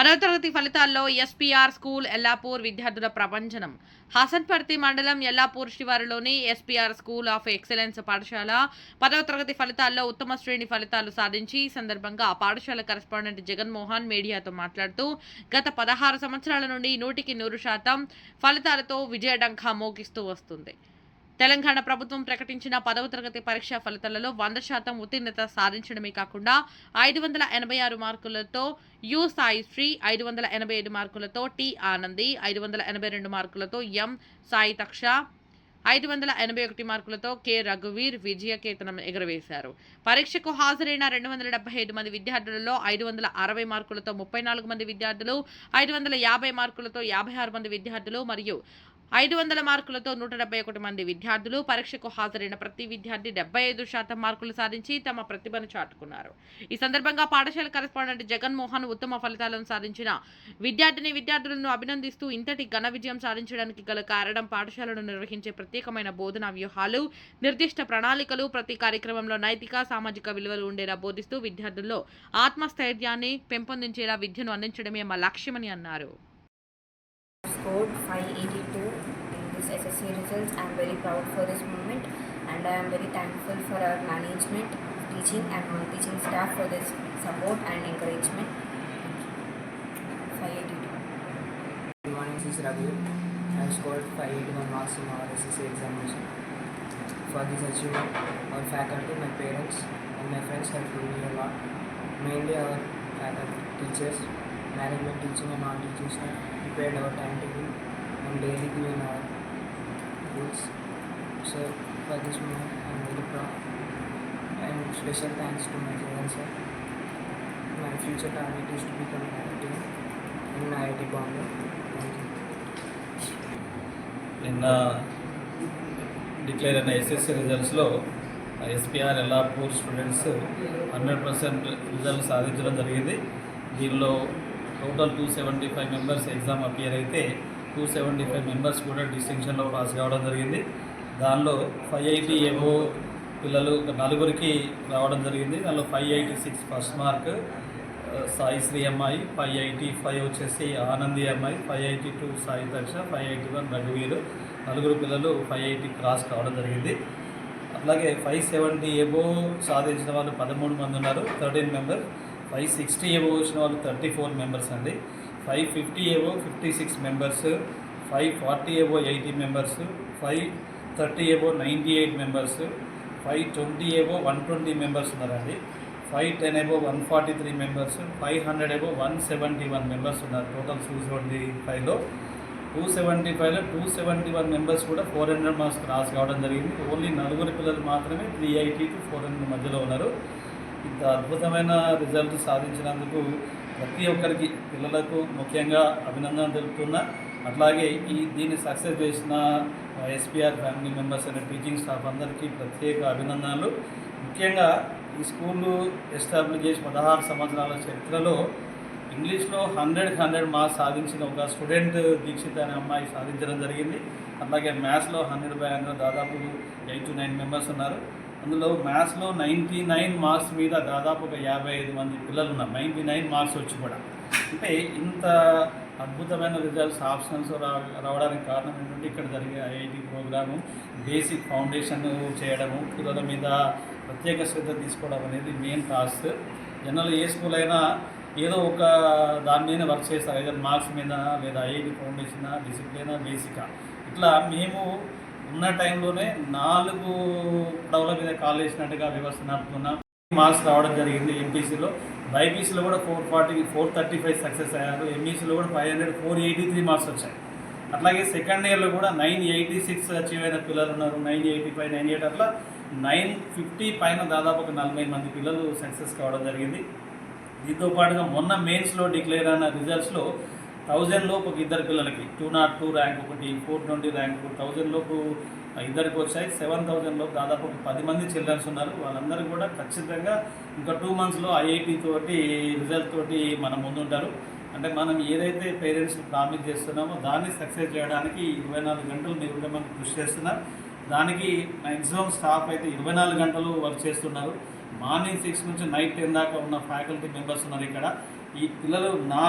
10వ తరగతి ఫలితాల్లో ఎస్పీఆర్ స్కూల్ ఎల్లాపూర్ విద్యార్థుల ప్రభంజనం. హసన్పర్తి మండలం ఎల్లాపూర్ శివారులోని ఎస్పీఆర్ స్కూల్ ఆఫ్ ఎక్సలెన్స్ పాఠశాల 10వ తరగతి ఫలితాల్లో ఉత్తమ శ్రేణి ఫలితాలు సాధించి ఈ సందర్భంగా ఆ పాఠశాల కరెస్పాండెంట్ జగన్మోహన్ మీడియాతో మాట్లాడుతూ గత 16 సంవత్సరాల నుండి 100% ఫలితాలతో విజయడంకా మోగిస్తూ వస్తుంది. తెలంగాణ ప్రభుత్వం ప్రకటించిన 10వ తరగతి పరీక్షా ఫలితాలలో 100% ఉత్తీర్ణత సాధించడమే కాకుండా 586 మార్కులతో యు సాయిశ్రీ, 585 మార్కులతో టి ఆనంది, 582 మార్కులతో ఎం సాయి తక్ష, 581 మార్కులతో కె రఘువీర్ విజయకేతనం ఎగురవేశారు. పరీక్షకు హాజరైన 275 మంది విద్యార్థులలో 560 మార్కులతో 34 మంది విద్యార్థులు, 550 మార్కులతో 56 మంది విద్యార్థులు మరియు 500 మార్కులతో 171 మంది విద్యార్థులు. పరీక్షకు హాజరైన ప్రతి విద్యార్థి 75% మార్కులు సాధించి తమ ప్రతిభను చాటుకున్నారు. ఈ సందర్భంగా పాఠశాల కరెస్పాండెంట్ జగన్మోహన్ ఉత్తమ ఫలితాలను సాధించిన విద్యార్థులను అభినందిస్తూ ఇంతటి ఘన విజయం సాధించడానికి గల కారణం పాఠశాలను నిర్వహించే ప్రత్యేకమైన బోధనా వ్యూహాలు, నిర్దిష్ట ప్రణాళికలు, ప్రతి కార్యక్రమంలో నైతిక, సామాజిక విలువలు ఉండేలా బోధిస్తూ విద్యార్థుల్లో ఆత్మస్థైర్యాన్ని పెంపొందించేలా విద్యను అందించడమే మా లక్ష్యమని అన్నారు. Scored 582 in this SSC results. I am very proud for this moment, and I am very thankful for our management, teaching and non-teaching staff for this support and encouragement. 582. Good morning, this is Ravi. I scored 581 marks in our SSC examination. For this achievement, our faculty, my parents and my friends have helped me a lot. Mainly our faculty, teachers, management, teaching and non-teaching staff prepared our timetable and daily given our rules. So for this moment, I am very proud. And special thanks to my parents sir. My future target is to become an IIT in IIT Bombay. Thank you. నిన్న declare అయిన SSC రిజల్ట్స్లో SPR Yellapur students 100% result సాధించడం జరిగింది. దీనిలో total 275 members exam appear అయితే 275 members కూడా డిస్టింక్షన్లో pass కావడం జరిగింది. దానిలో 580 ఏవో పిల్లలు నలుగురికి రావడం జరిగింది. దానిలో 586 ఫస్ట్ మార్క్ సాయిశ్రీ అమ్మాయి, 585 వచ్చేసి ఆనంది అమ్మాయి, 582 సాయి తక్ష, 581 రఘువీరు, నలుగురు పిల్లలు 580 క్రాస్ కావడం జరిగింది. అట్లాగే 570 ఏవో సాధించిన వాళ్ళు 13 మంది ఉన్నారు, 13 మెంబర్స్. 560 ఏవో వచ్చిన వాళ్ళు 34 మెంబర్స్ అండి. 550 ఏవో 56 మెంబర్స్, 540 ఏవో 80 మెంబర్స్, 530 ఏవో 98 మెంబర్స్, 520 ఏవో 120 మెంబర్స్ ఉన్నారండి. 510 ఏవో 143 మెంబర్స్, 500 ఏవో 171 మెంబర్స్ ఉన్నారు. టోటల్ 275లో 275లో 271 మెంబర్స్ కూడా 400 మార్క్స్ క్రాస్ కావడం జరిగింది. ఓన్లీ నలుగురు పిల్లలు మాత్రమే 380 to 400 మధ్యలో ఉన్నారు. ఇంత అద్భుతమైన రిజల్ట్ సాధించినందుకు ప్రతి ఒక్కరికి పిల్లలకు ముఖ్యంగా అభినందనలు తెలుపుతున్నా. అట్లాగే దీన్ని సక్సెస్ చేసిన ఎస్పీఆర్ ఫ్యామిలీ మెంబర్స్ అనే టీచింగ్ స్టాఫ్ అందరికీ ప్రత్యేక అభినందనలు. ముఖ్యంగా ఈ స్కూళ్ళు ఎస్టాబ్లిష్ చేసి 16 సంవత్సరాల చరిత్రలో ఇంగ్లీష్లో 100 మార్క్స్ సాధించిన ఒక స్టూడెంట్ దీక్షిత్ అనే అమ్మాయి సాధించడం జరిగింది. అట్లాగే మ్యాథ్స్లో 100/100 దాదాపు 8 to 9 మెంబర్స్ ఉన్నారు. అందులో మ్యాథ్స్లో 99 మార్క్స్ మీద దాదాపు ఒక 55 మంది పిల్లలు ఉన్నారు. 99 మార్క్స్ వచ్చి కూడా అంటే ఇంత అద్భుతమైన రిజల్ట్స్ ఆప్షన్స్ రావడానికి కారణం ఏంటంటే ఇక్కడ జరిగే ఐఐటి ప్రోగ్రాము బేసిక్ ఫౌండేషన్ చేయడము, పిల్లల మీద ప్రత్యేక శ్రద్ధ తీసుకోవడం అనేది మెయిన్ టాస్క్. జనరల్ ఏ స్కూల్ అయినా ఏదో ఒక దాని మీద వర్క్ చేస్తారు, ఏదైనా మార్క్స్ మీద లేదా ఐఐటి ఫౌండేషన్, డిసిప్లిన్, బేసికా. ఇట్లా మేము ఉన్న టైంలోనే 4 పడవల మీద కాల్ వేసినట్టుగా వ్యవస్థ నడుపుతున్నాం. మార్క్స్ రావడం జరిగింది. ఎంపీసీలో, బైపీసీలో కూడా 435 సక్సెస్ అయ్యారు. ఎంఈసీలో కూడా 483 మార్క్స్ వచ్చాయి. అట్లాగే సెకండ్ ఇయర్లో కూడా 986 అచీవ్ అయిన పిల్లలు ఉన్నారు. 985, 98 అట్లా 950 పైన దాదాపు ఒక 40 మంది పిల్లలు సక్సెస్ కావడం జరిగింది. దీంతో పాటుగా మొన్న మెయిన్స్లో డిక్లేర్ అయిన రిజల్ట్స్లో 1000 లోపు ఒక ఇద్దరు పిల్లలకి 202 ర్యాంక్ ఒకటి, 420 ర్యాంక్ 1000 లోపు ఇద్దరికి వచ్చాయి. 7000 లోపు దాదాపు ఒక 10 మంది చిల్డ్రన్స్ ఉన్నారు. వాళ్ళందరూ కూడా ఖచ్చితంగా ఇంకా 2 monthsలో ఐఐటి తోటి రిజల్ట్ తోటి మన ముందుంటారు. అంటే మనం ఏదైతే పేరెంట్స్ ప్రామిస్ చేస్తున్నామో దాన్ని సక్సెస్ చేయడానికి 24 గంటలు నిర్విరామంగా కృషి చేస్తున్నారు. దానికి మ్యాక్సిమం స్టాఫ్ అయితే 24 గంటలు వర్క్ చేస్తున్నారు. మార్నింగ్ 6 నుంచి నైట్ 10 దాకా ఉన్న ఫ్యాకల్టీ మెంబర్స్ ఉన్నారు ఇక్కడ. ఈ పిల్లలు నా